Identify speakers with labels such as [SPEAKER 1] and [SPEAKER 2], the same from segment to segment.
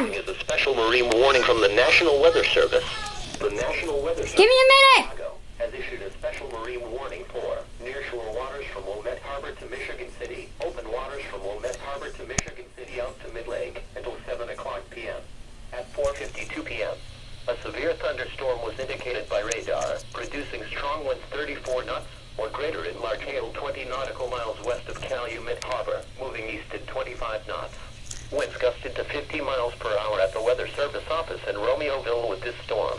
[SPEAKER 1] on!
[SPEAKER 2] Is a special marine warning from the National Weather Service. The National Weather Service
[SPEAKER 1] Give me a minute!
[SPEAKER 2] has issued a special marine warning for nearshore waters from Wilmette Harbor to Michigan City, open waters from Wilmette Harbor to Michigan City out to Mid-Lake until 7 o'clock p.m. At 4:52 p.m., a severe thunderstorm was indicated by radar, producing strong winds 34 knots or greater in Mark Hale 20 nautical miles west of Calumet Harbor, moving east at 25 knots. Winds gusted to 50 miles per hour at the Weather Service office in Romeoville with this storm.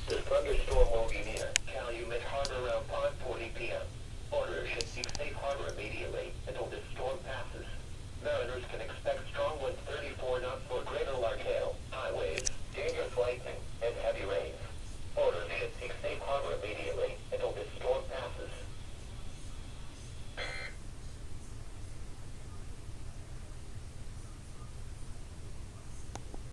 [SPEAKER 2] This thunderstorm will be near Calumet Harbor around 5:40 p.m. Orders should seek safe harbor immediately until